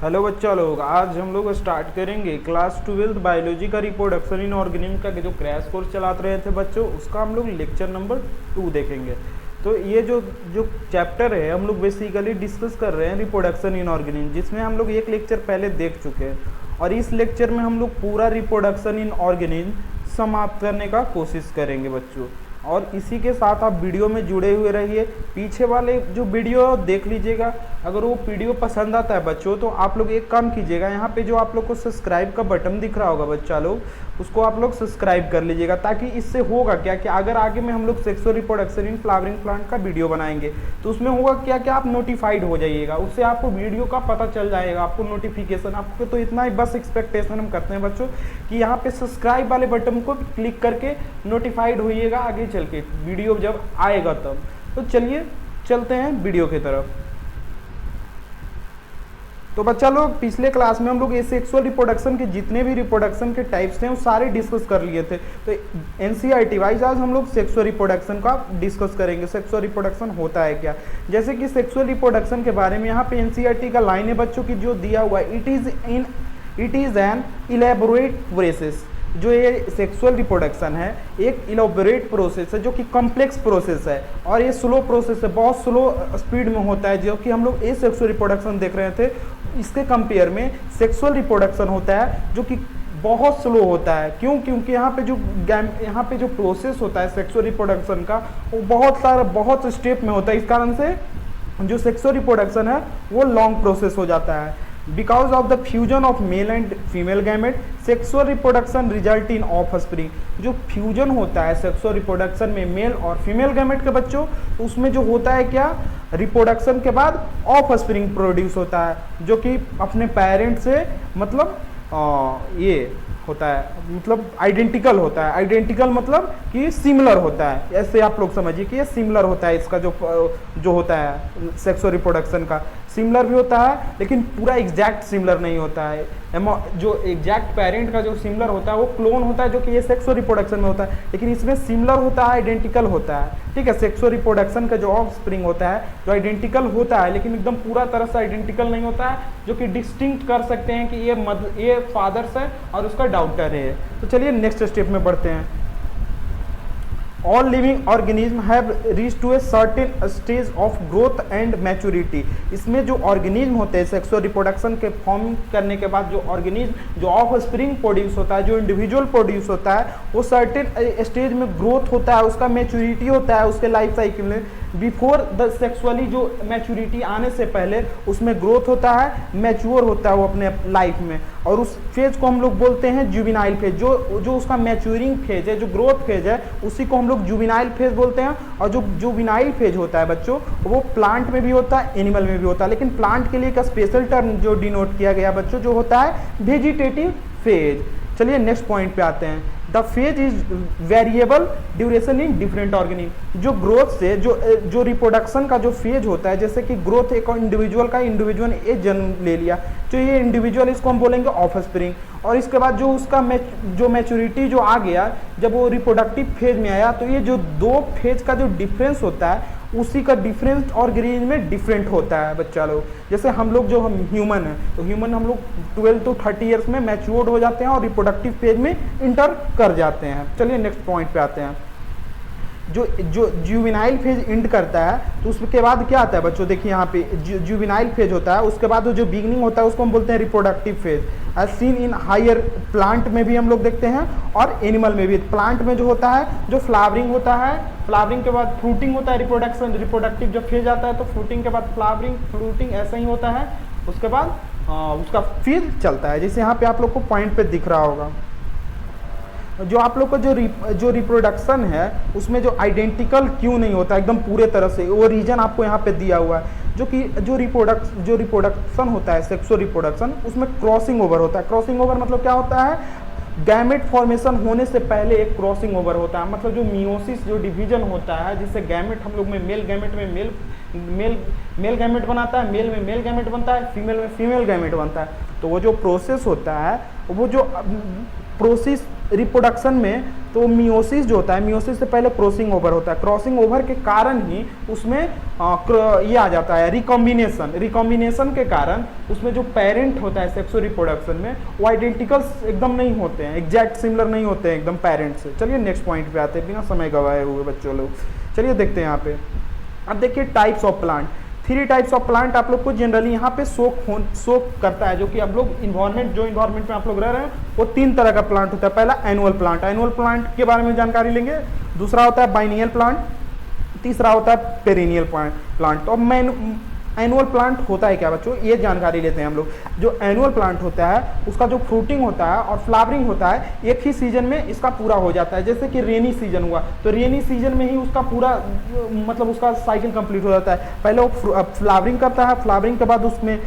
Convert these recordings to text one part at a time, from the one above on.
Hello बच्चा लोग, आज हम लोग स्टार्ट करेंगे क्लास 12 बायोलॉजी का रिप्रोडक्शन इन ऑर्गेनिज्म का जो क्रैश कोर्स चलाते रहे थे बच्चों, उसका हम लोग लेक्चर नंबर 2 देखेंगे। तो ये जो जो चैप्टर है हम लोग बेसिकली डिस्कस कर रहे हैं रिप्रोडक्शन इन ऑर्गेनिज्म, जिसमें हम लोग एक लेक्चर पहले देख चुके हैं और इस लेक्चर में हम लोग पूरा रिप्रोडक्शन इन ऑर्गेनिज्म समाप्त करने का कोशिश करेंगे बच्चों। और इसी के साथ आप वीडियो में जुड़े हुए रहिए, पीछे वाले जो वीडियो देख लीजिएगा। अगर वो वीडियो पसंद आता है बच्चों तो आप लोग एक काम कीजिएगा, यहाँ पे जो आप लोग को सब्सक्राइब का बटन दिख रहा होगा बच्चा लोग, उसको आप लोग सब्सक्राइब कर लीजिएगा। ताकि इससे होगा क्या कि अगर आगे में हम लोग sexual reproduction in flowering plant का वीडियो बनाएंगे तो उसमें होगा क्या कि आप नोटिफाइड हो जाइएगा, उससे आपको वीडियो का पता चल जाएगा, आपको नोटिफिकेशन। आपको तो इतना ही बस एक्सपेक्टेशन हम करते हैं बच्चों कि यहाँ पे सब्सक्राइब वाले बटन को क्लिक करके नोटिफाइड होइएगा आगे चल के वीडियो जब आएगा तब। तो चलिए चलते हैं वीडियो की तरफ। तो बच्चा लोग, पिछले क्लास में हम लोग ये सेक्सुअल रिप्रोडक्शन के जितने भी रिप्रोडक्शन के टाइप्स थे वो सारे डिस्कस कर लिए थे। तो एनसीईआरटी वाइज आज हम लोग सेक्सुअल रिप्रोडक्शन का डिस्कस करेंगे। सेक्सुअल रिप्रोडक्शन होता है क्या, जैसे कि सेक्सुअल रिप्रोडक्शन के बारे में यहाँ पे एनसीईआरटी का लाइन है बच्चों की जो दिया हुआ है, it is an elaborate process. जो ये सेक्सुअल रिप्रोडक्शन है एक इलेबोरेट प्रोसेस है जो कि कॉम्प्लेक्स प्रोसेस है और ये स्लो प्रोसेस है, बहुत स्लो स्पीड में होता है। जो कि हम लोग ये सेक्सुअल रिप्रोडक्शन देख रहे थे, इसके कंपेयर में सेक्सुअल रिप्रोडक्शन होता है जो कि बहुत स्लो होता है। क्यों? क्योंकि यहाँ पे जो प्रोसेस होता है सेक्सुअल रिप्रोडक्शन का वो बहुत स्टेप में होता है। इस कारण से जो सेक्सुअल रिप्रोडक्शन है वो लॉन्ग प्रोसेस हो जाता है। Because of the fusion of male and female gamete, sexual reproduction result in offspring। जो फ्यूजन होता है सेक्सुअल रिप्रोडक्शन में मेल और फीमेल गैमेट के बच्चों, तो उसमें जो होता है क्या, रिप्रोडक्शन के बाद ऑफस्प्रिंग प्रोड्यूस होता है जो कि अपने पेरेंट से मतलब ये होता है, मतलब आइडेंटिकल होता है। आइडेंटिकल मतलब कि सिमिलर होता है, ऐसे आप लोग समझिए कि ये सिमिलर होता है। इसका जो होता है सेक्सुअल रिप्रोडक्शन का सिमिलर भी होता है लेकिन पूरा एग्जैक्ट सिमिलर नहीं होता है। जो एग्जैक्ट पेरेंट का जो सिमिलर होता है वो क्लोन होता है जो कि ये सेक्सुअल रिप्रोडक्शन में होता है, लेकिन इसमें सिमिलर होता है, आइडेंटिकल होता है। ठीक है, सेक्सुअल रिप्रोडक्शन का जो ऑफस्प्रिंग होता है जो आइडेंटिकल होता है लेकिन एकदम पूरा तरह से आइडेंटिकल नहीं होता है, जो कि डिस्टिंक्ट कर सकते हैं कि ये फादर्स है और उसका डॉटर है। तो चलिए नेक्स्ट स्टेप में बढ़ते हैं। All living organisms have reached to a certain stage of growth and maturity। इसमें जो ऑर्गेनिज्म होते हैं सेक्सुअल रिप्रोडक्शन के फॉर्म करने के बाद जो ऑर्गेनिज्म जो ऑफ स्प्रिंग प्रोड्यूस होता है, जो इंडिविजुअल प्रोड्यूस होता है, वो सर्टेन स्टेज में ग्रोथ होता है, उसका मैच्योरिटी होता है उसके लाइफ साइकिल में। बिफोर द सेक्सुअली जो मैच्योरिटी आने से पहले उसमें ग्रोथ होता है, मैच्योर होता है वो अपने लाइफ में, और उस फेज को हम लोग बोलते हैं जुवेनाइल फेज। जो उसका मैच्योरिंग फेज है, जो ग्रोथ फेज है, उसी को हम लोग जुवेनाइल फेज बोलते हैं। और जो जुवेनाइल फेज होता है बच्चों वो प्लांट में भी होता है, एनिमल में भी होता है, लेकिन प्लांट के लिए एक स्पेशल टर्म जो डिनोट किया गया बच्चों जो होता है वेजिटेटिव फेज। चलिए नेक्स्ट पॉइंट पे आते हैं। The phase is variable duration in different organism. जो ग्रोथ से जो रिप्रोडक्शन का जो फेज होता है, जैसे कि ग्रोथ एक इंडिविजुअल का, इंडिविजुअल ने जन्म ले लिया तो ये इंडिविजुअल इसको हम बोलेंगे ऑफस्प्रिंग। और इसके बाद जो उसका जो मैच्योरिटी जो आ गया, जब वो रिप्रोडक्टिव फेज में आया, तो ये जो दो फेज का जो डिफरेंस होता है उसी का डिफरेंस ऑर्गेनिज्म में डिफरेंट होता है बच्चा लोग। जैसे हम लोग जो हम ह्यूमन है, तो ह्यूमन हम लोग 12 to 30 ईयर्स में मैच्योर्ड हो जाते हैं और रिप्रोडक्टिव फेज में इंटर कर जाते हैं। चलिए नेक्स्ट पॉइंट पे आते हैं। जो जुवेनाइल फेज इंड करता है तो उसके बाद क्या आता है बच्चों, देखिए यहाँ पे जुवेनाइल फेज होता है, उसके बाद जो बिगनिंग होता है उसको हम बोलते हैं reproductive phase. As seen in higher plant में भी हम लोग देखते हैं और एनिमल में भी। प्लांट में जो होता है जो फ्लावरिंग होता है, फ्लावरिंग के बाद फ्रूटिंग होता है, रिप्रोडक्टिव जब फेज आता है तो फ्रूटिंग के बाद फ्लावरिंग, फ्रूटिंग ऐसा ही होता है। उसके बाद उसका फेज चलता है, जैसे यहाँ पे आप लोग को पॉइंट पे दिख रहा होगा। जो आप लोग का जो रिप्रोडक्शन है उसमें जो आइडेंटिकल क्यों नहीं होता एकदम पूरे तरह से, वो रीजन आपको यहाँ पे दिया हुआ है। जो कि जो रिप्रोडक्शन होता है सेक्सुअल रिप्रोडक्शन, उसमें क्रॉसिंग ओवर होता है। क्रॉसिंग ओवर मतलब क्या होता है, गैमेट फॉर्मेशन होने से पहले एक क्रॉसिंग ओवर होता है। मतलब जो मियोसिस जो डिवीजन होता है, जिससे गैमेट हम लोग में मेल गैमेट में मेल गैमेट बनाता है, मेल में मेल गैमेट बनता है, फीमेल में फीमेल गैमेट बनता है। तो वो जो प्रोसेस होता है, वो जो प्रोसेस रिप्रोडक्शन में तो मियोसिस जो होता है, मियोसिस से पहले क्रॉसिंग ओवर होता है, क्रॉसिंग ओवर के कारण ही उसमें ये आ जाता है रिकॉम्बिनेशन, रिकॉम्बिनेशन के कारण उसमें जो पेरेंट होता है सेक्सुअल रिप्रोडक्शन में वो आइडेंटिकल एकदम नहीं होते हैं, एग्जैक्ट सिमिलर नहीं होते हैं एकदम पेरेंट से। चलिए नेक्स्ट पॉइंट पे आते हैं बिना समय गवाए हुए बच्चों लोग। चलिए देखते हैं यहाँ पे। अब देखिए types of plant, 3 types of plant आप लोग को जनरली यहाँ पे सोक करता है, जो कि आप लोग इन्वायरमेंट, जो इन्वायरमेंट में आप लोग रह रहे हैं वो 3 तरह का प्लांट होता है। पहला एनुअल प्लांट, एनुअल प्लांट के बारे में जानकारी लेंगे। दूसरा होता है बाइनियल प्लांट, तीसरा होता है पेरिनियल प्लांट। तो एनुअल प्लांट होता है क्या बच्चों, ये जानकारी लेते हैं हम लोग। जो एनुअल प्लांट होता है उसका जो फ्रूटिंग होता है और फ्लावरिंग होता है एक ही सीजन में इसका पूरा हो जाता है। जैसे कि रेनी सीजन हुआ तो रेनी सीजन में ही उसका पूरा मतलब उसका साइकिल कंप्लीट हो जाता है। पहले वो फ्लावरिंग करता है, फ्लावरिंग के बाद उसमें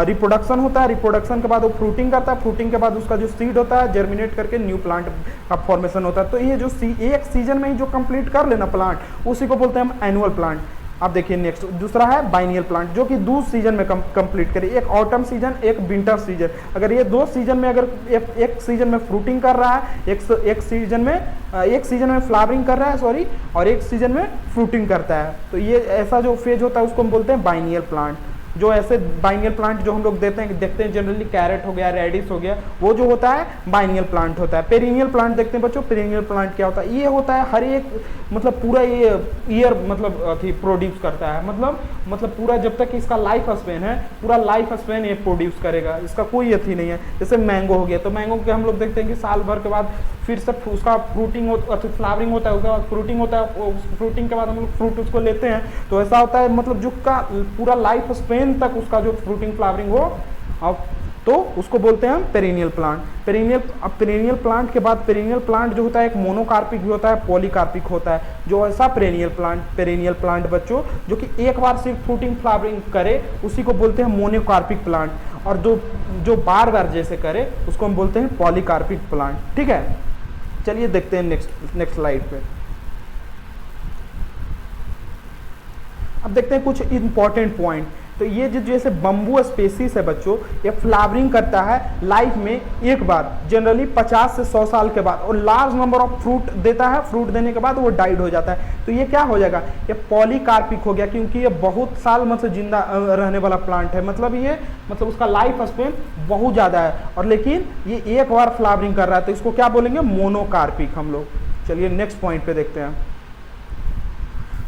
रिप्रोडक्शन होता है, रिप्रोडक्शन के बाद वो फ्रूटिंग करता है, फ्रूटिंग के बाद उसका जो सीड होता है जर्मिनेट करके न्यू प्लांट का फॉर्मेशन होता है। तो ये जो एक सीजन में ही जो कंप्लीट कर लेना प्लांट उसी को बोलते हैं हम एनुअल प्लांट। अब देखिए नेक्स्ट दूसरा है बाइनियल प्लांट, जो कि 2 सीजन में कंप्लीट करे, एक ऑटम सीजन एक विंटर सीजन। अगर ये 2 सीजन में अगर एक सीजन में फ्रूटिंग कर रहा है, एक सीजन में फ्लावरिंग कर रहा है सॉरी, और एक सीजन में फ्रूटिंग करता है, तो ये ऐसा जो फेज होता है उसको हम बोलते हैं बाइनियल प्लांट। जो ऐसे बाइनियल प्लांट जो हम लोग देखते हैं जनरली कैरेट हो गया, रेडिस हो गया, वो जो होता है बाइनियल प्लांट होता है। पेरिनियल प्लांट देखते हैं बच्चों, पेरिनियल प्लांट क्या होता है, ये होता है हर एक मतलब पूरा ये ईयर मतलब प्रोड्यूस करता है, मतलब पूरा जब तक इसका लाइफ स्पेन है पूरा लाइफ स्पेन ये प्रोड्यूस करेगा, इसका कोई अथी नहीं है। जैसे मैंगो हो गया तो मैंगो के हम लोग देखते हैं कि साल भर के बाद फिर से उसका फ्रूटिंग फ्लावरिंग होता है, उसके बाद फ्रूटिंग होता है, फ्रूटिंग के बाद हम लोग फ्रूट उसको लेते हैं। तो ऐसा होता है मतलब जो का पूरा लाइफ स्पेन तक उसका जो फ्रूटिंग फ्लावरिंग हो, अब तो उसको बोलते हैं हम पेरिनियल प्लांट। पेरिनियल प्लांट के बाद पेरिनियल प्लांट जो होता है एक मोनोकार्पिक भी होता है, पॉलीकार्पिक होता है। जो ऐसा पेरिनियल प्लांट बच्चों जो कि एक बार सिर्फ फ्रूटिंग फ्लावरिंग करे उसी को बोलते हैं मोनोकार्पिक प्लांट, और जो बार बार जैसे करे उसको हम बोलते हैं पॉलीकार्पिक प्लांट। ठीक है, चलिए देखते हैं नेक्स्ट स्लाइड पे। अब देखते हैं कुछ इंपॉर्टेंट पॉइंट। तो ये जो जैसे बम्बू स्पेसीज है बच्चों, ये फ्लावरिंग करता है लाइफ में एक बार, जनरली 50 से 100 साल के बाद, और लार्ज नंबर ऑफ फ्रूट देता है, फ्रूट देने के बाद वो डाइड हो जाता है। तो ये क्या हो जाएगा, ये पॉलीकार्पिक हो गया, क्योंकि ये बहुत साल मतलब जिंदा रहने वाला प्लांट है, मतलब उसका लाइफ स्पेन बहुत ज़्यादा है, और लेकिन ये एक बार फ्लावरिंग कर रहा है, तो इसको क्या बोलेंगे, मोनोकार्पिक हम लोग। चलिए नेक्स्ट पॉइंट पे देखते हैं।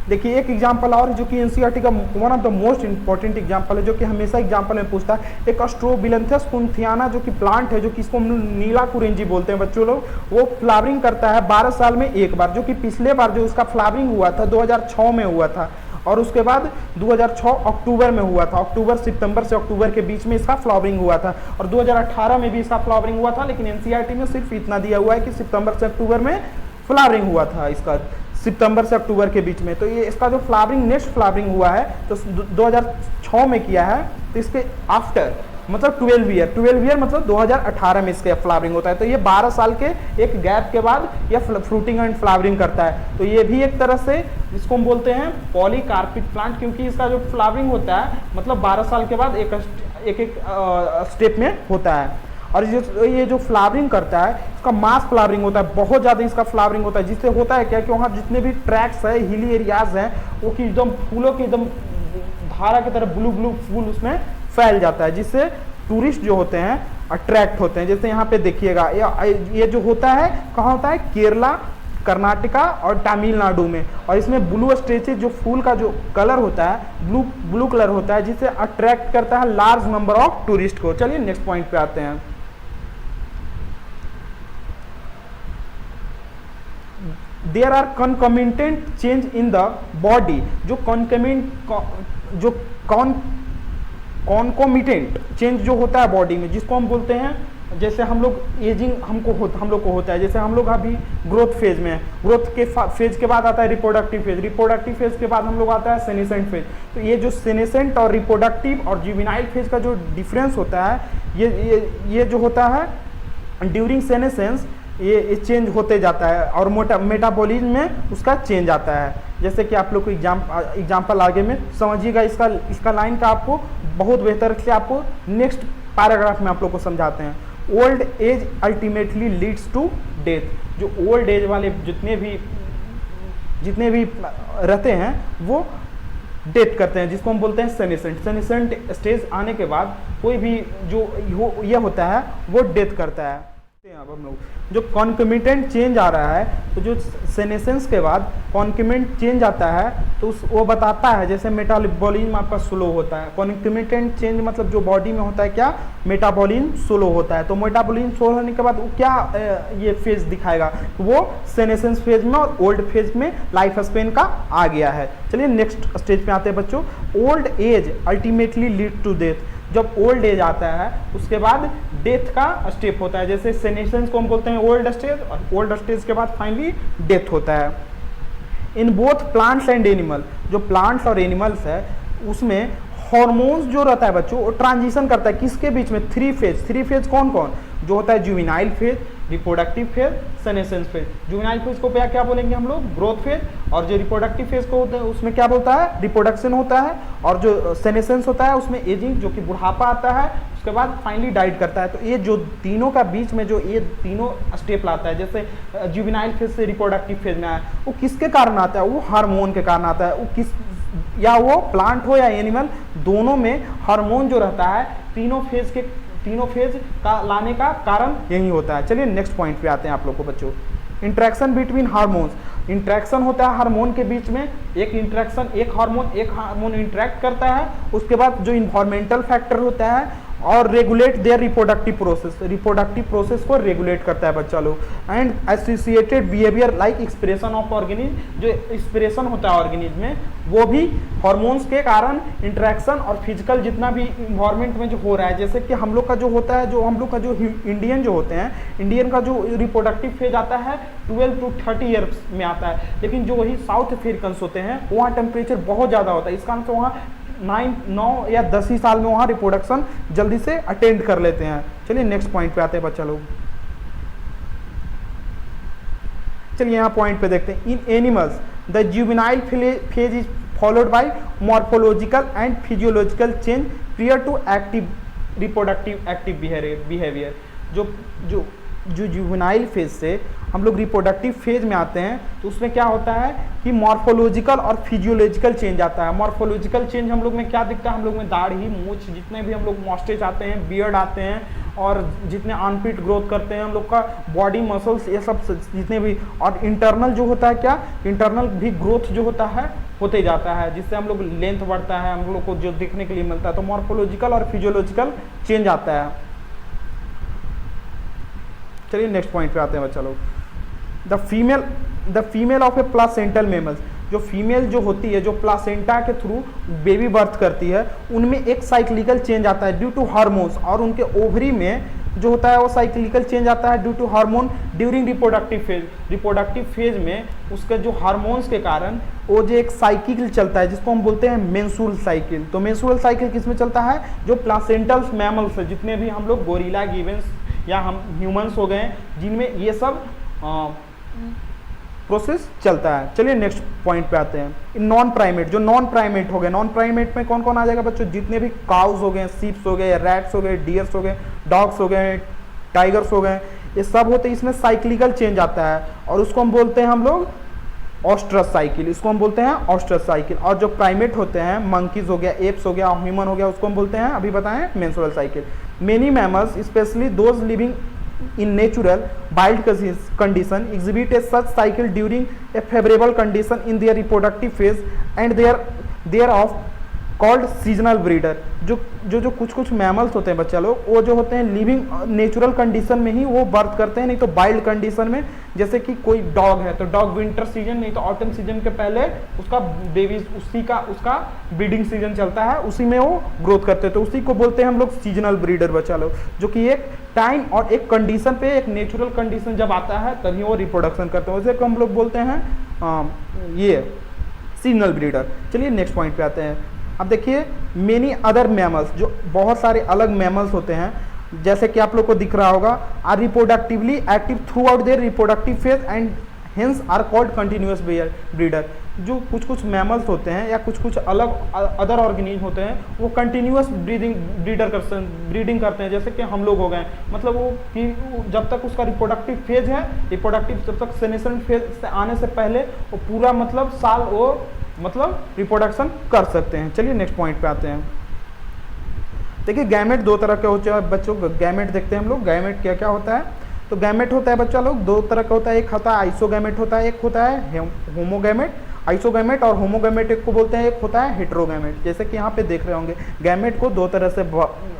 देखिए एक एग्जाम्पल और जो कि एनसीईआरटी का one of the most important example है, जो कि हमेशा एग्जाम्पल में पूछता है, एक स्ट्रोबिलंथस कुंथियाना जो कि प्लांट है, जो कि इसको नीला कुरेंजी बोलते हैं बच्चों लोग, वो फ्लावरिंग करता है 12 साल में एक बार, जो कि पिछले बार जो उसका फ्लावरिंग हुआ था 2006 में हुआ था, और उसके बाद 2006 अक्टूबर में हुआ था, सितंबर से अक्टूबर के बीच में इसका फ्लावरिंग हुआ था, और 2018 में भी इसका फ्लावरिंग हुआ था, लेकिन एनसीईआरटी में सिर्फ इतना दिया हुआ है कि सितंबर से अक्टूबर में फ्लावरिंग हुआ था इसका, सितंबर से अक्टूबर के बीच में। तो ये इसका जो नेक्स्ट फ्लावरिंग हुआ है तो 2006 में किया है, तो इसके आफ्टर मतलब 12 ईयर मतलब 2018 में इसके फ्लावरिंग होता है। तो ये 12 साल के एक गैप के बाद ये फ्रूटिंग एंड फ्लावरिंग करता है। तो ये भी एक तरह से इसको हम बोलते हैं पॉलीकार्पिक प्लांट, क्योंकि इसका जो फ्लावरिंग होता है मतलब 12 साल के बाद एक स्टेप में होता है। और ये जो फ्लावरिंग करता है इसका मास फ्लावरिंग होता है, बहुत ज़्यादा इसका फ्लावरिंग होता है, जिससे होता है क्या कि वहाँ जितने भी ट्रैक्स है, हिली एरियाज हैं, वो कि एकदम फूलों की एकदम धारा की तरह ब्लू फूल उसमें फैल जाता है, जिससे टूरिस्ट जो होते हैं अट्रैक्ट होते हैं। जैसे यहाँ पे देखिएगा ये जो होता है कहाँ होता है, केरला, कर्नाटका और तमिलनाडु में, और इसमें ब्लू स्ट्रेचेज जो फूल का जो कलर होता है ब्लू कलर होता है, जिससे अट्रैक्ट करता है लार्ज नंबर ऑफ टूरिस्ट को। चलिए नेक्स्ट पॉइंट पे आते हैं। There are concomitant change in the body, जो कॉन्कोमिटेंट चेंज जो होता है बॉडी में, जिसको हम बोलते हैं, जैसे हम लोग एजिंग हम लोग को होता है, जैसे हम लोग अभी ग्रोथ फेज में है, ग्रोथ के फेज के बाद आता है रिप्रोडक्टिव फेज के बाद हम लोग आता है सेनेसेंट फेज। तो ये जो सेनेसेंट और रिप्रोडक्टिव और जुवेनाइल फेज का जो डिफरेंस होता है, ये जो होता है ड्यूरिंग सेनेसेंस ये चेंज होते जाता है, और मेटाबॉलिज्म में उसका चेंज आता है। जैसे कि आप लोग को एग्जाम्पल आगे में समझिएगा, इसका लाइन का आपको बहुत बेहतर से आपको नेक्स्ट पैराग्राफ में आप लोग को समझाते हैं। Old age ultimately leads to death. जो ओल्ड एज वाले जितने भी रहते हैं वो डेथ करते हैं, जिसको हम बोलते हैं सेनेसेंट। सेनेसेंट स्टेज आने के बाद कोई भी जो ये होता है वो डेथ करता है। अब हम लोग जो कॉन्कमिटेंट चेंज आ रहा है, तो जो सेनेसेंस के बाद कॉन्कमिटेंट चेंज आता है तो वो बताता है, जैसे मेटाबॉलिज्म आपका स्लो होता है। कॉन्कमिटेंट चेंज मतलब जो बॉडी में होता है क्या, मेटाबॉलिज्म स्लो होता है। तो मेटाबॉलिज्म स्लो होने के बाद वो क्या ये फेज दिखाएगा, वो सेनेसेंस फेज में और ओल्ड फेज में लाइफ स्पेन का आ गया है। चलिए नेक्स्ट स्टेज पे आते हैं बच्चों। Old age ultimately lead to death. जब ओल्ड एज आता है उसके बाद डेथ का स्टेप होता है। जैसे सेनेसेंस को हम बोलते हैं ओल्ड स्टेज, और ओल्ड स्टेज के बाद फाइनली डेथ होता है। In both plants and animal, जो प्लांट्स और एनिमल्स है उसमें हार्मोन्स जो रहता है बच्चों वो ट्रांजिशन करता है किसके बीच में, थ्री फेज कौन कौन, जो होता है juvenile phase, reproductive phase, senescence phase. Juvenile phase को क्या बोलेंगे हम लोग, ग्रोथ फेज, और जो रिप्रोडक्टिव फेज को होता है उसमें क्या बोलता है, रिप्रोडक्शन होता है, और जो सेनेसेंस होता है उसमें एजिंग, जो कि बुढ़ापा आता है, उसके बाद फाइनली डाइट करता है। तो ये जो तीनों का बीच में जो ये तीनों स्टेप लाता है, जैसे जुवेनाइल फेज से रिप्रोडक्टिव फेज में आया, वो किसके कारण आता है, वो हार्मोन के कारण आता है। वो किस, या वो प्लांट हो या एनिमल, दोनों में हार्मोन जो रहता है तीनों फेज का लाने का कारण यही होता है। चलिए नेक्स्ट पॉइंट पे आते हैं आप लोग को बच्चों। Interaction between hormones. इंटरेक्शन होता है हार्मोन के बीच में, एक हार्मोन इंटरेक्ट करता है, उसके बाद जो इन्वायरमेंटल फैक्टर होता है और रेगुलेट देयर रिप्रोडक्टिव प्रोसेस को रेगुलेट करता है बच्चा लोग। And associated behaviour like expression of organism, जो एक्सप्रेशन होता है ऑर्गेनिज्म में वो भी हार्मोन्स के कारण इंटरेक्शन और फिजिकल जितना भी इन्वायरमेंट में जो हो रहा है। जैसे कि हम लोग का जो होता है, जो हम लोग का जो इंडियन जो होते हैं, इंडियन का जो रिप्रोडक्टिव फेज आता है 12 to 30 ईयर्स में आता है, लेकिन जो वही साउथ अफ्रीकन्स होते हैं वहाँ टेम्परेचर बहुत ज़्यादा होता है, इस कारण से वहाँ 9 या 10 ही साल में वहाँ रिप्रोडक्शन जल्दी से अटेंड कर लेते हैं। चलिए नेक्स्ट पॉइंट पे आते हैं बच्चा लोग। चलिए यहाँ पॉइंट पे देखते हैं। In animals the juvenile phase is followed by morphological and physiological change prior to active reproductive active behaviour. जो जुवेनाइल फेज से हम लोग रिप्रोडक्टिव फेज में आते हैं तो उसमें क्या होता है कि मॉर्फोलॉजिकल और फिजियोलॉजिकल चेंज आता है। मॉर्फोलॉजिकल चेंज हम लोग में क्या दिखता है, हम लोग में दाढ़ी, मूछ, जितने भी हम लोग मॉस्टेच आते हैं, बियर्ड आते हैं, और जितने आर्मपिट ग्रोथ करते हैं हम लोग का बॉडी मसल्स, ये सब जितने भी, और इंटरनल जो होता है क्या, इंटरनल भी ग्रोथ जो होता है होते जाता है, जिससे हम लोग लेंथ बढ़ता है, हम लोग को जो देखने के लिए मिलता है। तो मॉर्फोलॉजिकल और फिजियोलॉजिकल चेंज आता है। चलिए नेक्स्ट पॉइंट पे आते हैं बच्चा लोग। The female of A placental mammals, जो फीमेल जो होती है, जो प्लासेंटा के थ्रू बेबी बर्थ करती है, उनमें एक साइक्लिकल चेंज आता है ड्यू टू हार्मोन्स, और उनके ओवरी में जो होता है वो साइक्लिकल चेंज आता है due to hormone during reproductive phase. Reproductive phase में उसके जो हार्मोन्स के कारण वो जो एक साइकिल चलता है जिसको हम बोलते हैं मेंस्ट्रुअल साइकिल। तो मेंस्ट्रुअल साइकिल किस में चलता है, जो प्लासेंटल मैमल्स है, जितने भी हम लोग गोरिल्ला, गिवेंस या हम ह्यूमंस हो गए, जिनमें ये सब प्रोसेस चलता है। चलिए नेक्स्ट पॉइंट पे आते हैं। नॉन प्राइमेट, जो नॉन प्राइमेट हो गए, नॉन प्राइमेट में कौन कौन आ जाएगा बच्चों, जितने भी काउस हो गए, सीप्स हो गए, रैट्स हो गए, डियर्स हो गए, डॉग्स हो गए, टाइगर्स हो गए, ये सब होते हैं, इसमें साइक्लिकल चेंज आता है और उसको हम बोलते हैं हम लोग ऑस्ट्रस साइकिल, इसको हम बोलते हैं ऑस्ट्रस साइकिल। और जो प्राइमेट होते हैं, मंकीज हो गया, एप्स हो गया, ह्यूमन हो गया, उसको हम बोलते हैं, अभी बताएं, menstrual cycle. Many mammals specially those living in natural wild condition exhibit a such cycle during a favorable condition in their reproductive phase and they are of called seasonal breeder. जो कुछ मैमल्स होते हैं बच्चा लोग, वो जो होते हैं लिविंग नेचुरल कंडीशन में ही वो बर्थ करते हैं, नहीं तो वाइल्ड कंडीशन में। जैसे कि कोई डॉग है तो डॉग विंटर सीजन नहीं तो ऑटम सीजन के पहले उसका बेबी, उसका ब्रीडिंग सीजन चलता है, उसी में वो ग्रोथ करते हैं, तो उसी को बोलते हैं हम लोग सीजनल ब्रीडर बच्चा लोग, जो कि एक टाइम और एक कंडीशन पे, एक नेचुरल कंडीशन जब आता है तभी वो रिप्रोडक्शन करते हैं, उसे हम लोग बोलते हैं ये सीजनल ब्रीडर। चलिए नेक्स्ट पॉइंट पे आते हैं। अब देखिए, मेनी अदर मैमल्स, जो बहुत सारे अलग मैमल्स होते हैं, जैसे कि आप लोग को दिख रहा होगा, are reproductively active throughout their reproductive phase and hence are called continuous breeder. जो कुछ कुछ मैमल्स होते हैं या कुछ कुछ अलग अदर ऑर्गेनिज्म होते हैं वो कंटिन्यूअस ब्रीडिंग करते हैं, जैसे कि हम लोग हो गए। मतलब वो कि जब तक उसका रिप्रोडक्टिव फेज है, रिप्रोडक्टिव जब तक सेनेसेंट फेज से आने से पहले वो पूरा मतलब साल वो मतलब रिप्रोडक्शन कर सकते हैं। चलिए नेक्स्ट पॉइंट पे आते हैं। देखिए गैमेट दो तरह के होते हैं बच्चों। गैमेट देखते हैं हम लोग, गैमेट क्या क्या होता है। तो गैमेट होता है बच्चा लोग दो तरह का होता है, एक होता है आइसोगैमेट होता है, एक होता है होमोगैमेट। आइसोगैमेट और होमोगैमेट एक को बोलते हैं, एक होता है हेटेरोगैमेट। जैसे कि यहाँ पे देख रहे होंगे गैमेट को दो तरह से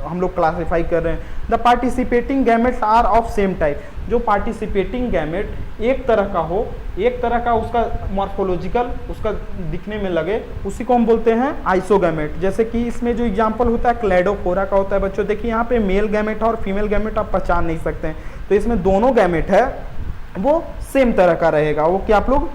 हम लोग क्लासिफाई कर रहे हैं। The participating gametes are of same type. जो पार्टिसिपेटिंग गैमेट एक तरह का हो, एक तरह का उसका मॉर्फोलॉजिकल उसका दिखने में लगे, उसी को हम बोलते हैं आइसोगैमेट। जैसे कि इसमें जो एग्जांपल होता है क्लेडोफोरा का होता है बच्चों। देखिए यहाँ पे मेल गैमेट और फीमेल गैमेट आप पहचान नहीं सकते हैं, तो इसमें दोनों गैमेट है वो सेम तरह का रहेगा, वो कि आप लोग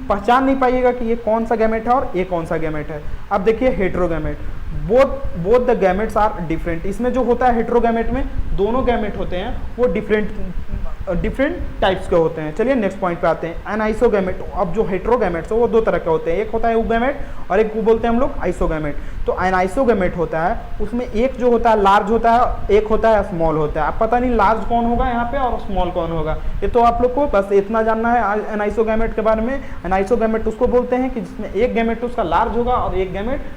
पहचान नहीं पाइएगा कि ये कौन सा गैमेट है और ये कौन सा गैमेट है। अब देखिए heterogamete, both the gametes are different. इसमें जो होता है हेटेरोगैमेट में दोनों गैमेट होते हैं वो डिफरेंट टाइप्स के होते हैं। चलिए नेक्स्ट पॉइंट पे आते हैं, एनाइसोगैमेट। अब जो हेटेरोगैमेट्स है वो दो तरह के होते हैं, एक होता है यूगैमेट और एक को बोलते हैं हम लोग आइसोगैमेट। तो एनाइसोगैमेट होता है उसमें एक जो होता है लार्ज होता है, एक होता है स्मॉल होता है। अब पता नहीं लार्ज कौन होगा यहाँ पे और स्मॉल कौन होगा, ये तो आप लोग को बस इतना जानना है एनाइसोगैमेट के बारे में। एनाइसोगैमेट उसको बोलते हैं कि जिसमें एक गैमेट उसका लार्ज होगा और एक गैमेट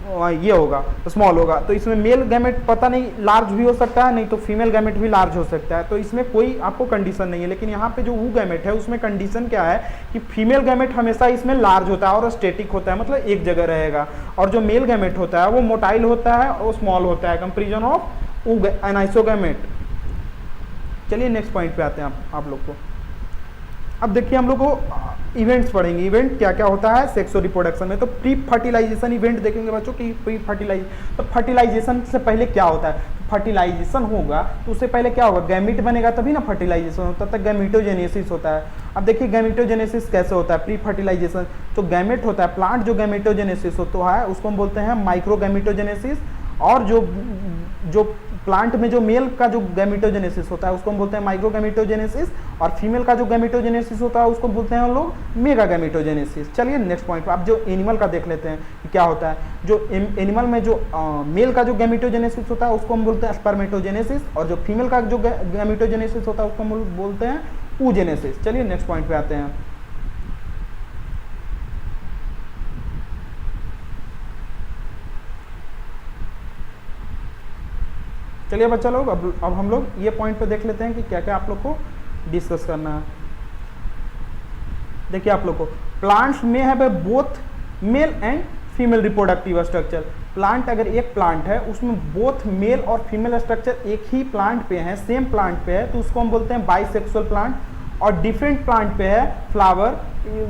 ये होगा स्मॉल होगा। तो इसमें मेल गैमेट पता नहीं लार्ज भी हो सकता है, नहीं तो फीमेल गैमेट भी लार्ज हो सकता है। तो इसमें कोई आपको कंडीशन नहीं है, लेकिन यहाँ पे जो वो गैमेट है उसमें कंडीशन क्या है कि फीमेल गैमेट हमेशा इसमें लार्ज होता है और स्टेटिक होता है, मतलब एक जगह रहेगा। और जो मेल गैमेट होता है वो मोटाइल होता है और स्मॉल होता है, कंपेरिजन ऑफ एनाइसोगैमेट। चलिए नेक्स्ट पॉइंट पे आते हैं आप लोग को। अब देखिए हम लोग को इवेंट्स पढ़ेंगे, इवेंट क्या क्या होता है सेक्सुअल रिप्रोडक्शन में। तो प्री फर्टिलाइजेशन इवेंट देखेंगे बच्चों की प्री फर्टिलाइजेशन। तो फर्टिलाइजेशन से पहले क्या होता है, फर्टिलाइजेशन होगा तो उससे पहले क्या होगा, गैमीट बनेगा तभी ना फर्टिलाइजेशन होता है, तब तक गैमीटोजेनेसिस होता है। अब देखिए गैमीटोजेनेसिस कैसे होता है प्री फर्टिलाइजेशन। तो गैमेट होता है प्लांट जो गैमीटोजेनेसिस होता है उसको हम बोलते हैं माइक्रो गैमीटोजेनेसिस, और जो प्लांट में जो मेल का जो गैमीटोजेनेसिस होता है उसको हम बोलते हैं माइक्रो गैमीटोजेनेसिस, और फीमेल का जो गैमीटोजेनेसिस होता है उसको बोलते हैं हम लोग मेगा गैमीटोजेनेसिस। चलिए नेक्स्ट पॉइंट पर आप जो एनिमल का देख लेते हैं कि क्या होता है। जो एनिमल में जो मेल का जो गैमीटोजेनेसिस होता है उसको हम बोलते हैं स्पर्मेटोजेनेसिस, और जो फीमेल का जो गैमीटोजेनेसिस होता है उसको हम बोलते हैं oogenesis। चलिए नेक्स्ट पॉइंट पे आते हैं। चलिए बच्चा लोग अब हम लोग ये पॉइंट पे देख लेते हैं कि क्या क्या आप लोग को डिस्कस करना है। देखिए आप लोग को प्लांट्स में है both male and female reproductive structure. Plant अगर एक प्लांट है उसमें बोथ मेल और फीमेल स्ट्रक्चर एक ही प्लांट पे है, सेम प्लांट पे है, तो उसको हम बोलते हैं बाइसेक्सुअल प्लांट। और डिफरेंट प्लांट पे है फ्लावर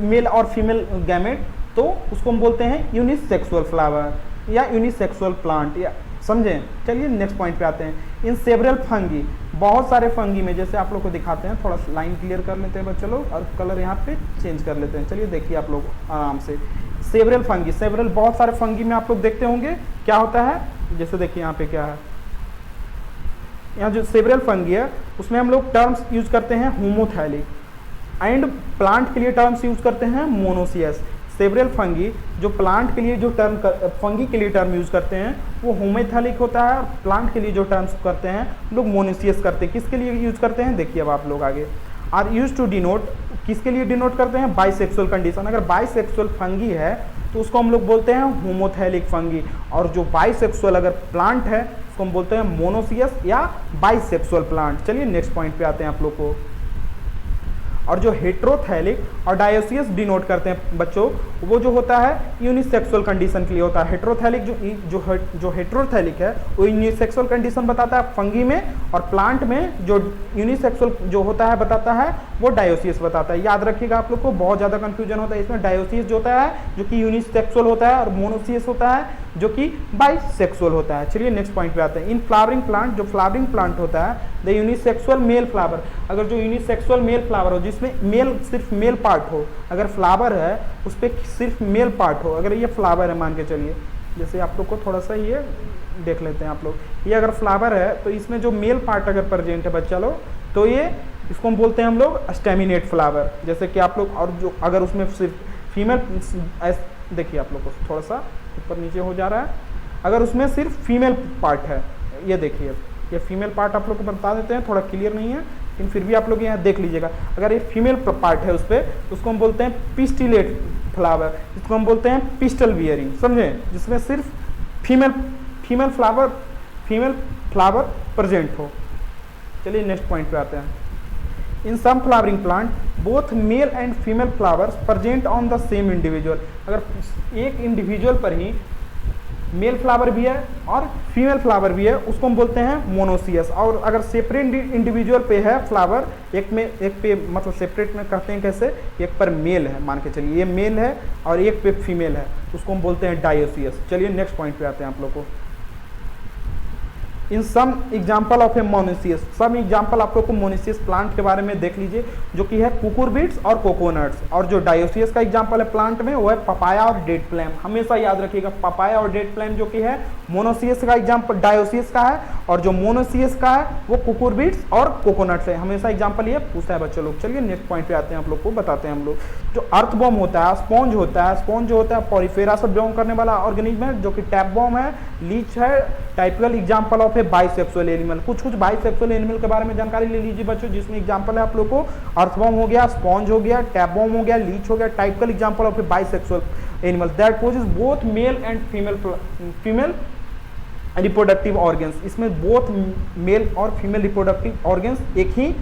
मेल और फीमेल गैमेट, तो उसको हम बोलते हैं यूनिसेक्सुअल फ्लावर या यूनिसेक्सुअल प्लांट, या समझें। चलिए नेक्स्ट पॉइंट पे आते हैं। इन सेवरल फंगी, बहुत सारे फंगी में जैसे आप लोग को दिखाते हैं, थोड़ा लाइन क्लियर कर लेते हैं बच्चे लोग और कलर यहाँ पे चेंज कर लेते हैं। चलिए देखिए आप लोग आराम से सेवरल फंगी, सेवरल बहुत सारे फंगी में आप लोग देखते होंगे क्या होता है। जैसे देखिए यहाँ पे क्या है, यहाँ जो सेवरल फंगी है उसमें हम लोग टर्म्स यूज करते हैं होमोथैलिक, एंड प्लांट के लिए टर्म्स यूज करते हैं मोनोसियस। सेवरल फंगी जो प्लांट के लिए जो टर्म फंगी के लिए टर्म यूज करते हैं वो होमोथैलिक होता है, और प्लांट के लिए जो टर्म्स करते हैं लोग मोनोसियस करते हैं। किसके लिए यूज करते हैं देखिए अब आप लोग आगे। आर यूज टू डिनोट, किसके लिए डिनोट करते हैं, बाइसेक्सुअल कंडीशन। अगर बाइसेक्सुअल फंगी है तो उसको हम लोग बोलते हैं होमोथैलिक फंगी, और जो बाइसेक्सुअल अगर प्लांट है उसको हम बोलते हैं मोनोसियस या बाइसेक्सुअल प्लांट। चलिए नेक्स्ट पॉइंट पे आते हैं आप लोग को। और जो हेट्रोथैलिक और डायोसियस डिनोट करते हैं बच्चों, वो जो होता है यूनिसेक्सुअल कंडीशन के लिए होता है। हेट्रोथैलिक जो हेट्रोथैलिक है वो यूनिसेक्सुअल कंडीशन बताता है फंगी में, और प्लांट में जो यूनिसेक्सुअल जो होता है बताता है वो डायोसियस बताता है। याद रखिएगा आप लोग को, बहुत ज़्यादा कंफ्यूजन होता है इसमें। डायोसियस जो होता है जो कि यूनिसेक्सुअल होता है, और मोनोसियस होता है जो कि बाइसेक्सुअल होता है। चलिए नेक्स्ट पॉइंट पे आते हैं। इन फ्लावरिंग प्लांट, जो फ्लावरिंग प्लांट होता है द यूनिसेक्सुअल मेल फ्लावर, अगर जो यूनिसेक्सुअल मेल फ्लावर हो जिसमें मेल सिर्फ मेल पार्ट हो, अगर फ्लावर है उस पर सिर्फ मेल पार्ट हो, अगर ये फ्लावर है मान के चलिए, जैसे आप लोग को थोड़ा सा ये देख लेते हैं आप लोग, ये अगर फ्लावर है तो इसमें जो मेल पार्ट अगर प्रेजेंट है बच्चा लोग, तो ये इसको हम बोलते हैं हम लोग स्टेमिनेट फ्लावर। जैसे कि आप लोग, और जो अगर उसमें सिर्फ फीमेल, देखिए आप लोग को थोड़ा सा ऊपर नीचे हो जा रहा है, अगर उसमें सिर्फ फीमेल पार्ट है, ये देखिए ये फीमेल पार्ट आप लोग को बता देते हैं, थोड़ा क्लियर नहीं है लेकिन फिर भी आप लोग यहाँ देख लीजिएगा, अगर ये फीमेल पार्ट है उस पर तो उसको हम बोलते हैं पिस्टिलेट फ्लावर, इसको हम बोलते हैं पिस्टल बियरिंग, समझे, जिसमें सिर्फ फीमेल फ्लावर प्रेजेंट हो। चलिए नेक्स्ट पॉइंट पे आते हैं। In some flowering plant both male and female flowers present on the same individual, अगर एक इंडिविजुअल पर ही मेल फ्लावर भी है और फीमेल फ्लावर भी है उसको हम बोलते हैं मोनोसियस, और अगर सेपरेट इंडिविजुअल पे है फ्लावर, एक पे मतलब सेपरेट में कहते हैं कैसे, एक पर मेल है, मान के चलिए ये मेल है और एक पे फीमेल है, उसको हम बोलते हैं डायोसियस। चलिए नेक्स्ट पॉइंट पे आते हैं आप लोग को। In some example of a monoecious, some example आप लोग को मोनोसियस प्लांट के बारे में देख लीजिए, जो कि है कुकुरबिट्स और कोकोनट्स, और जो डायोसियस का एग्जाम्पल है प्लांट में वो है पपाया और डेट प्लम। हमेशा याद रखिएगा पपाया और डेट प्लम जो कि है मोनोसियस का एग्जाम्पल डायोसियस का है, और जो मोनोसियस का है वो कुकुरबिट्स और कोकोनट्स है। हमेशा एग्जाम्पल ये पूछता है बच्चों लोग। चलिए नेक्स्ट पॉइंट पे आते हैं, आप लोग को बताते हैं हम लोग। जो अर्थबॉम होता है, स्पॉन्ज होता है, स्पॉन्ज जो होता है पॉलीफेरा से बिलोंग करने वाला ऑर्गेनिज्म है, जो कि टैपबॉम है, लीच है, typical example of a bisexual animal. कुछ बाइसेक्सुअल एनिमल के बारे में जानकारी ले लीजिए बच्चों, जिसमें एग्जाम्पल है आप लोग को अर्थबॉम हो गया, स्पॉन्ज हो गया, टैपबॉम हो गया, लीच हो गया, typical example of a bisexual animal that possess both male and female reproductive organs. इसमें बोथ मेल और फीमेल रिप्रोडक्टिव ऑर्गन्स एक ही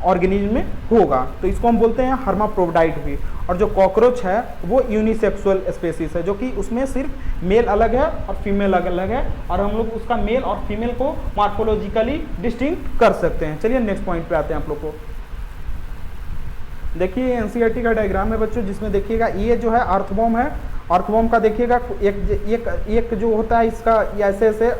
ऑर्गेनिज्म में होगा, तो इसको हम बोलते हैं हर्माफ्रोडाइट भी। और जो कॉकरोच है वो यूनिसेक्सुअल स्पेसीज है, जो कि उसमें सिर्फ मेल अलग है और फीमेल अलग है, और हम लोग उसका मेल और फीमेल को मॉर्फोलॉजिकली डिस्टिंक्ट कर सकते हैं। चलिए नेक्स्ट पॉइंट पे आते हैं आप लोग को। देखिए एनसीईआरटी का डायग्राम है बच्चों, जिसमें देखिएगा ये जो है अर्थवॉर्म है, अर्थवॉर्म का देखिएगा एक जो होता है इसका ऐसे ऐसे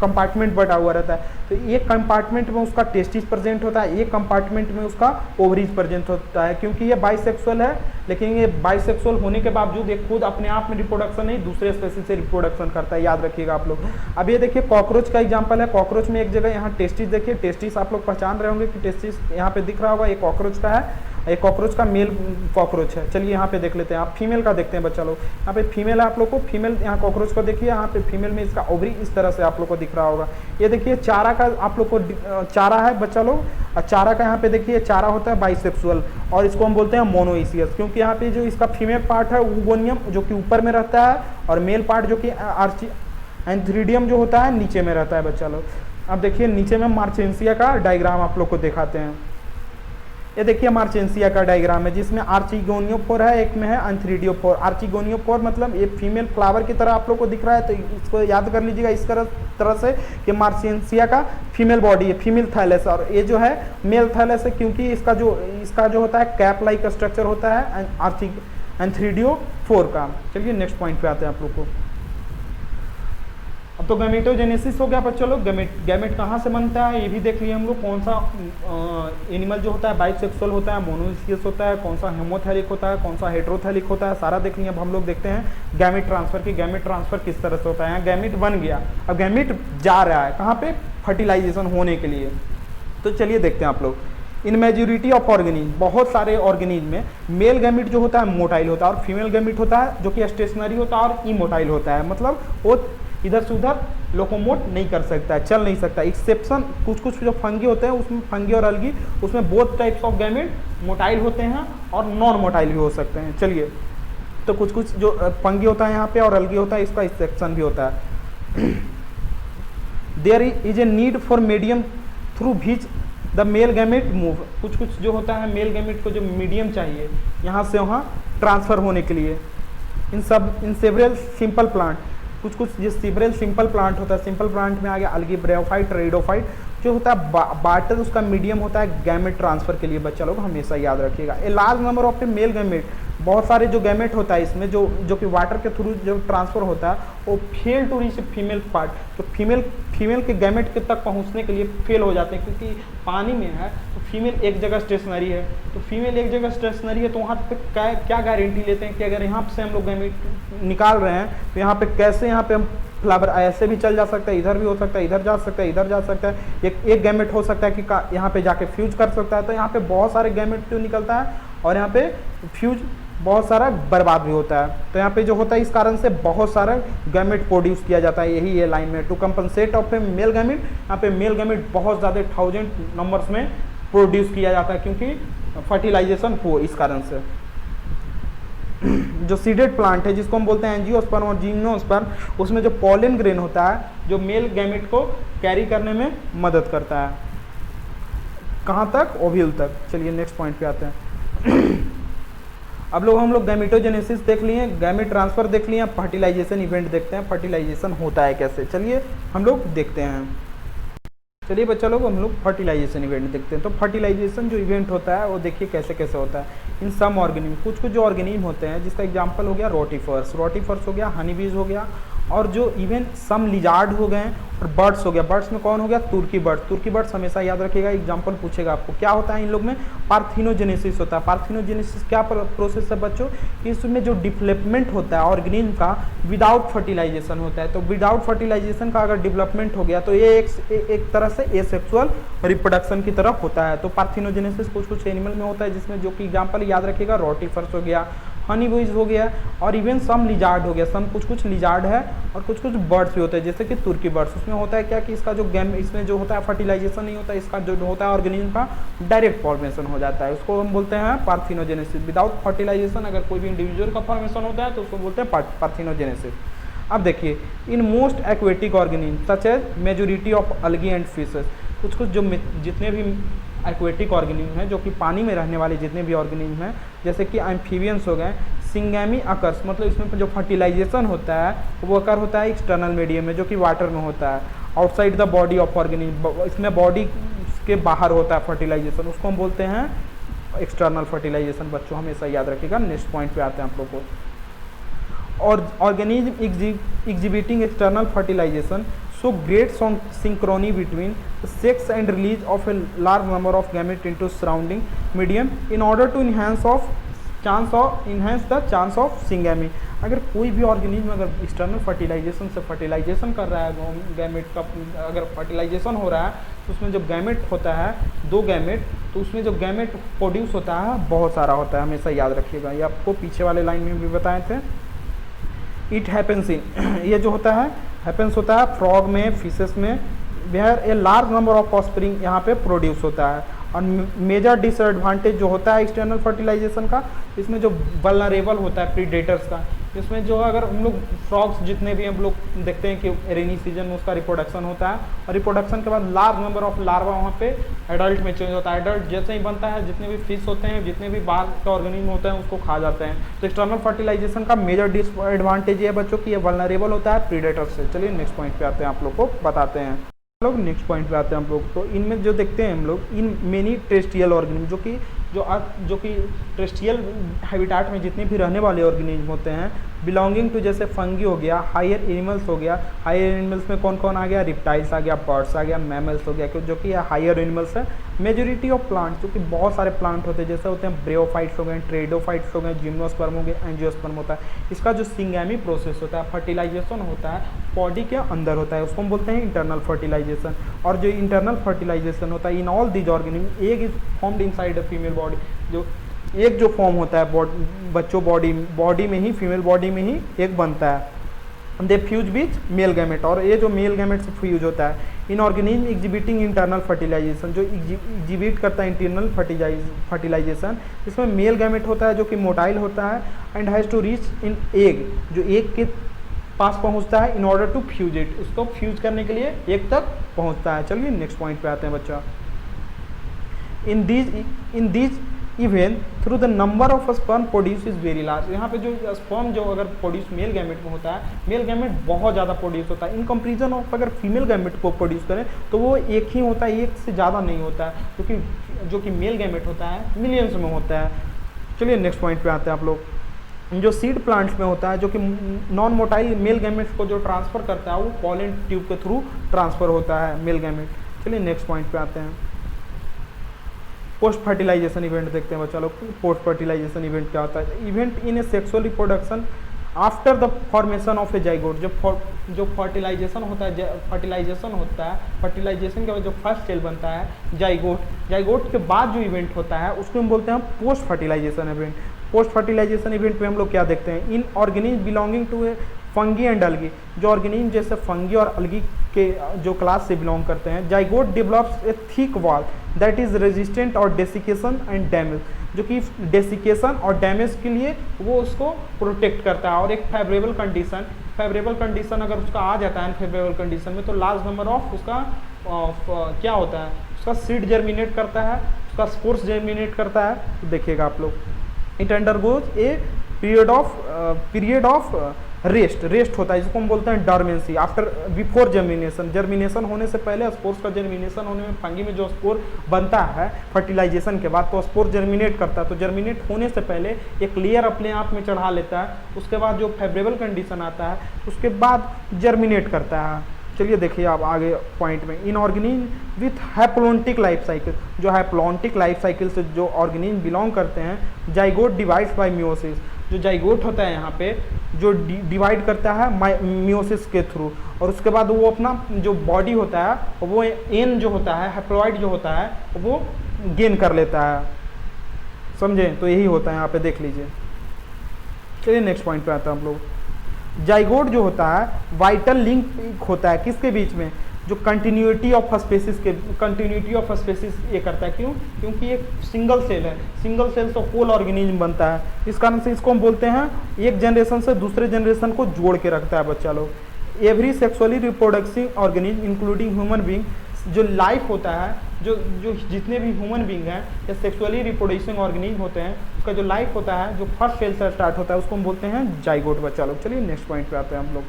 कंपार्टमेंट बटा हुआ रहता है, तो एक कंपार्टमेंट में उसका टेस्टिस प्रेजेंट होता है, एक कंपार्टमेंट में उसका ओवरीज प्रेजेंट होता है। क्योंकि ये बाइसेक्सुअल है, लेकिन ये बाइसेक्सुअल होने के बावजूद ये खुद अपने आप में रिप्रोडक्शन नहीं दूसरे स्पेसीज से रिप्रोडक्शन करता है, याद रखिएगा आप लोग। अब ये देखिए कॉकरोच का एग्जाम्पल है, कॉकरोच में एक जगह यहाँ टेस्टिस देखिए, टेस्टिस आप लोग पहचान रहे होंगे कि टेस्टिस यहाँ पे दिख रहा होगा, ये कॉकरोच का है, एक कॉकरोच का मेल कॉकरोच है। चलिए यहाँ पे देख लेते हैं, आप फीमेल का देखते हैं बच्चा लोग। यहाँ पे फीमेल है आप लोग को, फीमेल यहाँ कॉकरोच को देखिए, यहाँ पे फीमेल में इसका ओवरी इस तरह से आप लोग को दिख रहा होगा। ये देखिए चारा का आप लोग को चारा है बच्चा लोग, और चारा का यहाँ पे देखिए चारा होता है बाइसेक्सुअल, और इसको हम बोलते हैं मोनोइसियस, क्योंकि यहाँ पे जो इसका फीमेल पार्ट है ऊगोनियम जो कि ऊपर में रहता है, और मेल पार्ट जो कि एंथ्रीडियम जो होता है नीचे में रहता है बच्चा लोग। अब देखिए नीचे में मार्चेंसिया का डायग्राम आप लोग को दिखाते हैं। ये देखिए मार्चेंसिया का डायग्राम है, जिसमें आर्चिगोनियोफोर है, एक में है एंथ्रीडियोफोर। आर्चिगोनियोफोर मतलब ये फीमेल फ्लावर की तरह आप लोग को दिख रहा है, तो इसको याद कर लीजिएगा इस तरह से कि मार्चेंसिया का फीमेल बॉडी है, फीमेल थैलेस, और ये जो है मेल थैलेस है, क्योंकि इसका जो होता है कैप लाइक स्ट्रक्चर होता है एंथ्रीडियोफोर का। चलिए नेक्स्ट पॉइंट पे आते हैं आप लोग को। अब तो गैमेटोजेनेसिस हो गया बच्चों लोग, गैमेट कहाँ से बनता है ये भी देख लिए हम लोग, कौन सा एनिमल जो होता है बाइसेक्सुअल होता है, मोनोसियस होता है, कौन सा हेमोथैलिक होता है, कौन सा हेट्रोथैलिक होता है, सारा देख लिए। अब हम लोग देखते हैं गैमेट ट्रांसफर की, गैमेट ट्रांसफर किस तरह से होता है। यहाँ गैमेट बन गया, अब गैमेट जा रहा है कहाँ पे, फर्टिलाइजेशन होने के लिए। तो चलिए देखते हैं आप लोग। इन मेजोरिटी ऑफ ऑर्गेनिज्म, बहुत सारे ऑर्गेनिज्म में मेल गैमेट जो होता है मोटाइल होता है, और फीमेल गैमेट होता है जो कि स्टेशनरी होता है और इमोटाइल होता है, मतलब वो इधर से उधर लोकोमोट नहीं कर सकता है, चल नहीं सकता। एक्सेप्शन कुछ जो फंगी होते हैं, उसमें फंगी और अलगी, उसमें both types of gamete motile होते हैं और नॉन मोटाइल भी हो सकते हैं। चलिए तो कुछ जो फंगी होता है यहाँ पे और अलगी होता है, इसका एक्सेप्शन भी होता है। There is a need for medium through which the male gamete move, कुछ जो होता है मेल गैमेट को जो मीडियम चाहिए यहाँ से वहाँ ट्रांसफर होने के लिए। इन सेवरल सिंपल प्लांट, कुछ जो सेवरल सिंपल प्लांट होता है, सिंपल प्लांट में आ गया अलगी, ब्रेयोफाइट, रेडोफाइट, जो होता है बाटर उसका मीडियम होता है गैमेट ट्रांसफर के लिए। बच्चा लोग हमेशा याद रखिएगा। ए large number of a male gamete, बहुत सारे जो गैमेट होता है इसमें जो कि वाटर के थ्रू जो ट्रांसफर होता है वो fail to reach female part, तो फीमेल के गैमेट के तक पहुंचने के लिए फेल हो जाते हैं, क्योंकि पानी में है तो फीमेल एक जगह स्टेशनरी है, तो फीमेल एक जगह स्टेशनरी है, तो वहाँ पे क्या गारंटी लेते हैं कि अगर यहाँ से हम लोग गैमेट निकाल रहे हैं तो यहाँ पे कैसे, यहाँ पे हम फ्लावर ऐसे भी चल जा सकता है, इधर भी हो सकता है, इधर जा सकता है, इधर जा सकता है, एक गैमेट हो सकता है कि यहाँ पे जाके फ्यूज कर सकता है। तो यहाँ पे बहुत सारे गैमेट जो निकलता है और यहाँ पे फ्यूज बहुत सारा बर्बाद भी होता है। तो यहाँ पे जो होता है इस कारण से बहुत सारा गैमेट प्रोड्यूस किया जाता है, यही ये लाइन में to compensate of a male gamete. यहाँ पे मेल गैमेट बहुत ज़्यादा 1000 नंबर्स में प्रोड्यूस किया जाता है क्योंकि फर्टिलाइजेशन हो इस कारण से। जो सीडेड प्लांट है जिसको हम बोलते हैं एंजियोस्पर्म और जिम्नोस्पर्म, उसमें जो पॉलन ग्रेन होता है जो मेल गैमेट को कैरी करने में मदद करता है। कहाँ तक? ओव्यूल तक। चलिए नेक्स्ट पॉइंट पे आते हैं। अब हम लोग गैमेटोजेनेसिस देख लिए, गैमेट ट्रांसफर देख लिए, फर्टिलाइजेशन इवेंट देखते हैं, फर्टिलाइजेशन होता है कैसे। चलिए हम लोग देखते हैं। चलिए बच्चा लोग हम लोग फर्टिलाइजेशन इवेंट देखते हैं। तो फर्टिलाइजेशन जो इवेंट होता है वो देखिए कैसे कैसे होता है। इन सम ऑर्गेनिज्म, कुछ कुछ जो ऑर्गेनिज्म होते हैं जिसका एग्जांपल हो गया रोटीफर्स, रोटीफर्स हो गया, हनी बीज हो गया, और जो इवन सम लिजार्ड हो गए और बर्ड्स हो गया। बर्ड्स में कौन हो गया? तुर्की बर्ड्स। तुर्की बर्ड्स हमेशा याद रखिएगा, एग्जांपल पूछेगा आपको। क्या होता है इन लोग में? पार्थिनोजेनेसिस होता है। पार्थिनोजेनेसिस क्या प्रोसेस है बच्चों? इसमें जो डेवलपमेंट होता है ऑर्गेनिज्म का विदाउट फर्टिलाइजेशन होता है। तो विदाउट फर्टिलाइजेशन का अगर डेवलपमेंट हो गया तो ये एक तरह से एसेक्सुअल रिप्रोडक्शन की तरफ होता है। तो पार्थिनोजेनेसिस कुछ कुछ एनिमल में होता है जिसमें जो कि एग्जाम्पल याद रखिएगा रोटीफर्स हो गया, हनी बीज हो गया, और इवन सम लिजार्ड हो गया। सम कुछ कुछ लिजार्ड है और कुछ कुछ बर्ड्स भी होते हैं जैसे कि तुर्की बर्ड्स। उसमें होता है क्या कि इसका जो इसमें जो होता है फर्टिलाइजेशन नहीं होता है, इसका जो होता है ऑर्गेनिज्म का डायरेक्ट फॉर्मेशन हो जाता है। उसको हम बोलते हैं पार्थिनोजेनेसिस। विदाउट फर्टिलाइजेशन अगर कोई भी इंडिविजुअल का फॉर्मेशन होता है तो उसको बोलते हैं पार्थिनोजेनेसिस। अब देखिए in most aquatic organism such as majority of algae and fishes, कुछ कुछ जो जितने भी एक्वेटिक ऑर्गेनिज्म हैं जो कि पानी में रहने वाले जितने भी ऑर्गेनिज्म हैं, जैसे कि एम्फीबियंस हो गए, सिंगेमी अकर्स, मतलब इसमें जो फर्टिलाइजेशन होता है वो अकर होता है एक्सटर्नल मीडियम में जो कि वाटर में होता है, outside the body of organism, इसमें बॉडी के बाहर होता है फर्टिलाइजेशन, उसको हम बोलते हैं एक्सटर्नल फर्टिलाइजेशन। बच्चों हमेशा याद रखिएगा। नेक्स्ट पॉइंट पे आते हैं आप लोग को। और organism exhibiting external fertilisation so great synchrony between the sex and release of a large number of gametes into surrounding medium in order to enhance the chance of syngamy। अगर कोई भी ऑर्गेनिज्म अगर एक्सटर्नल फर्टिलाइजेशन से fertilisation कर रहा है, gamete का अगर फर्टिलाइजेशन हो रहा है तो उसमें जो गैमेट होता है, दो गैमेट, तो उसमें जो गैमेट प्रोड्यूस होता है बहुत सारा होता है, हमेशा याद रखिएगा। ये आपको पीछे वाले लाइन में भी बताए थे। इट हैपेंस इन, ये जो होता है हैपेंस होता है फ्रॉग में, फिशेस में, where a large number of offspring यहाँ पे प्रोड्यूस होता है। और मेजर डिसएडवांटेज जो होता है एक्सटर्नल फर्टिलाइजेशन का, इसमें जो वल्नरेबल होता है प्रीडेटर्स का, इसमें जो अगर हम लोग फ्रॉग्स जितने भी हम लोग देखते हैं कि रेनी सीजन में उसका रिप्रोडक्शन होता है, और रिप्रोडक्शन के बाद लार्ज नंबर ऑफ लार्वा वहाँ पे एडल्ट में चेंज होता है। एडल्ट जैसे ही बनता है जितने भी फिश होते हैं, जितने भी बाहर के ऑर्गेनिज्म होते हैं उसको खा जाते हैं। तो एक्सटर्नल फर्टिलाइजेशन का मेजर डिसएडवांटेज ये बच्चों की ये वल्नरेबल होता है प्रीडेटर से। चलिए नेक्स्ट पॉइंट पे आते हैं, आप लोग को बताते हैं। लोग नेक्स्ट पॉइंट पे आते हैं हम लोग। तो इनमें जो देखते हैं हम लोग इन मेनी टेरेस्ट्रियल ऑर्गेनिज्म जो कि टेरेस्ट्रियल हैबिटेट में जितने भी रहने वाले ऑर्गेनिज्म होते हैं, बिलोंगिंग टू जैसे फंगी हो गया, हायर एनिमल्स हो गया। हायर एनिमल्स में कौन कौन आ गया? रिप्टाइल्स आ गया, बर्ड्स आ गया, मैमल्स हो गया, जो कि हायर एनिमल्स है। मेजोरिटी ऑफ प्लांट, जो कि बहुत सारे प्लांट होते हैं जैसे होते हैं ब्रेओफाइट्स हो गए, ट्रेडोफाइट्स हो गए, जिम्नोस्पर्म हो गए, एंजियोस्पर्म होता है। इसका जो सिंगेमी प्रोसेस होता है, फर्टिलाइजेशन होता है बॉडी के अंदर होता है, उसको हम बोलते हैं इंटरनल फर्टिलाइजेशन। और जो इंटरनल फर्टिलाइजेशन होता है in all these organism, egg is formed inside a female body. जो एक जो फॉर्म होता है बच्चों बॉडी में ही, फीमेल बॉडी में ही एक बनता है। They fuse with male gamete, और ये जो मेल गैमेट से फ्यूज होता है। In organism exhibiting internal fertilisation, जो एग्जिबिट करता है इंटरनल फर्टिलाइजेशन, इसमें मेल गैमेट होता है जो कि मोटाइल होता है and has to reach in egg, जो एग के पास पहुंचता है in order to fuse it, उसको फ्यूज करने के लिए एक तक पहुंचता है। चलिए नेक्स्ट पॉइंट पे आते हैं बच्चा। In these event through the number of sperm produce is very large. यहाँ पे जो स्पर्म जो अगर प्रोड्यूस मेल गैमेट में होता है, मेल गैमेट बहुत ज़्यादा प्रोड्यूस होता है इन कंपेरिजन ऑफ अगर फीमेल गैमेट को प्रोड्यूस करें तो वो एक ही होता है, एक से ज़्यादा नहीं होता है, क्योंकि जो कि मेल गैमेट होता है मिलियंस में होता है। चलिए नेक्स्ट पॉइंट पे आते हैं आप लोग। जो सीड प्लांट्स में होता है, जो कि नॉन मोटाइल मेल गैमेट्स को जो ट्रांसफ़र करता है वो पॉलन ट्यूब के थ्रू ट्रांसफ़र होता है मेल गैमेट। चलिए नेक्स्ट पॉइंट पे आते हैं। पोस्ट फर्टिलाइजेशन इवेंट देखते हैं बच्चा लोग। पोस्ट फर्टिलाइजेशन इवेंट क्या होता है? Event in A sexual reproduction after the formation of A zygote. जो फर्टिलाइजेशन होता है, फर्टिलाइजेशन के बाद जो फर्स्ट सेल बनता है जाइगोट के बाद जो इवेंट होता है उसको हम बोलते हैं post fertilization event. Post fertilization event में हम लोग क्या देखते हैं, in organism belonging to fungi and algae, जो ऑर्गेनिज्म जैसे फंगी और अलगी के जो क्लास से बिलोंग करते हैं, zygote develops A thick wall that is resistant और डेसिकेशन एंड डैमेज, जो कि डेसिकेशन और डैमेज के लिए वो उसको प्रोटेक्ट करता है। और एक फेवरेबल कंडीशन अगर उसका आ जाता है फेवरेबल कंडीशन में, तो लार्ज नंबर ऑफ उसका क्या होता है, उसका सीड जर्मिनेट करता है, उसका स्पोर्स जर्मिनेट करता है। तो देखिएगा आप लोग, it undergoes a period of rest होता है, जिसको हम बोलते हैं डॉर्मेंसी आफ्टर बिफोर जर्मिनेशन होने से पहले, स्पोर्स का जर्मिनेशन होने में, फंगी में जो स्पोर बनता है फर्टिलाइजेशन के बाद, तो स्पोर जर्मिनेट करता है, तो जर्मिनेट होने से पहले एक लेयर अपने आप में चढ़ा लेता है, उसके बाद जो फेवरेबल कंडीशन आता है उसके बाद जर्मिनेट करता है। चलिए देखिए आप आगे पॉइंट में, in organism with haplontic life cycle, जो हैप्लोन्टिक लाइफ साइकिल से जो ऑर्गेनिज्म बिलोंग करते हैं, जाइगोट डिवाइड्स बाय मियोसिस, जो जाइगोट होता है यहाँ पे जो डिवाइड करता है मियोसिस के थ्रू, और उसके बाद वो अपना जो बॉडी होता है वो एन जो होता है, हैप्लॉइड जो होता है वो गेन कर लेता है, समझे। तो यही होता है यहाँ पे, देख लीजिए। चलिए नेक्स्ट पॉइंट पे आता है हम लोग। जाइगोट जो होता है वाइटल लिंक होता है किसके बीच में, जो कंटिन्यूटी ऑफ स्पेसिस ये करता है। क्यों? क्योंकि एक सिंगल सेल है, सिंगल सेल से होल ऑर्गेनिज्म बनता है, इस कारण से इसको हम बोलते हैं एक जनरेशन से दूसरे जनरेशन को जोड़ के रखता है बच्चा लोग। Every sexually reproducing organism including human being, जो लाइफ होता है, जो जितने भी ह्यूमन बींग हैं या सेक्सुअली रिप्रोड्यूसिंग ऑर्गेनिज्म होते हैं, उसका जो लाइफ होता है, जो फर्स्ट सेल से स्टार्ट होता है, उसको हम बोलते हैं जाइगोट बच्चा लोग। चलिए नेक्स्ट पॉइंट पे आते हैं हम लोग।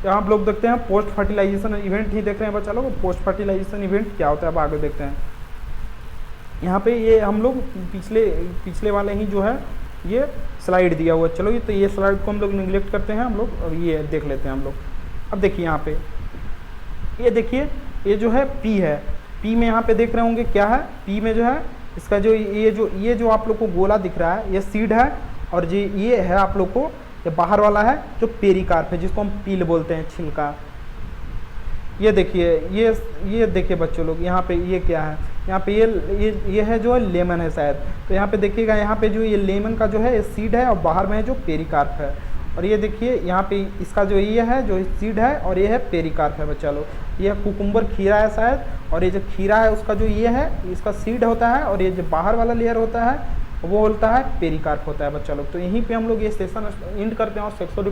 यहाँ आप लोग देखते हैं पोस्ट फर्टिलाइजेशन इवेंट ही देख रहे हैं बच्चा लोग। पोस्ट फर्टिलाइजेशन इवेंट क्या होता है अब आगे देखते हैं। यहाँ पे ये हम लोग पिछले वाले ही जो है ये स्लाइड दिया हुआ, चलो तो ये स्लाइड को हम लोग निगलेक्ट करते हैं हम लोग, और ये देख लेते हैं हम लोग। अब देखिए यहाँ पे ये देखिए, ये जो है पी है, पी में यहाँ पे देख रहे होंगे क्या है, पी में जो है इसका जो ये जो आप लोग को गोला दिख रहा है ये सीड है, और जो ये है आप लोग को ये बाहर वाला है जो पेरिकार्प है, जिसको हम पील बोलते हैं, छिलका। ये देखिए, ये देखिए बच्चों लोग, यहाँ पे ये क्या है, यहाँ पे ये है जो है लेमन है शायद, तो यहाँ पे देखिएगा, यहाँ पे जो ये लेमन का जो है ये सीड है, और बाहर में है जो पेरिकार्प है। और ये देखिए यहाँ पे इसका जो ये है जो सीड है, और ये है पेरिकार्प है बच्चा लोग। ये कुकुम्बर खीरा है शायद, और ये जो खीरा है उसका जो ये है इसका सीड होता है, और ये जो बाहर वाला लेयर होता है वो होता है पेरिकार्प होता है बच्चा लोग। तो यहीं पे हम लोग ये सेशन एंड करते हैं, और सेक्सुअल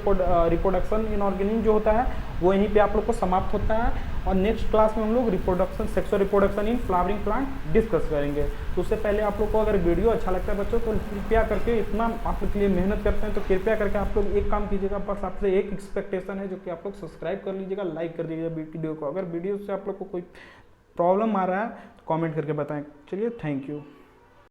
रिप्रोडक्शन इन ऑर्गेनिज्म जो होता है वो यहीं पे आप लोग को समाप्त होता है। और नेक्स्ट क्लास में हम लोग sexual reproduction in flowering plant discuss करेंगे। तो उससे पहले आप लोग को अगर वीडियो अच्छा लगता है बच्चों, तो कृपया करके, इतना आप लोग के लिए मेहनत करते हैं, तो कृपया करके आप लोग एक काम कीजिएगा, बस आपसे एक एक्सपेक्टेशन है, जो कि आप लोग सब्सक्राइब कर लीजिएगा, लाइक कर दीजिएगा वीडियो को। अगर वीडियो से आप लोग को कोई प्रॉब्लम आ रहा है तो कॉमेंट करके बताएं। चलिए, थैंक यू।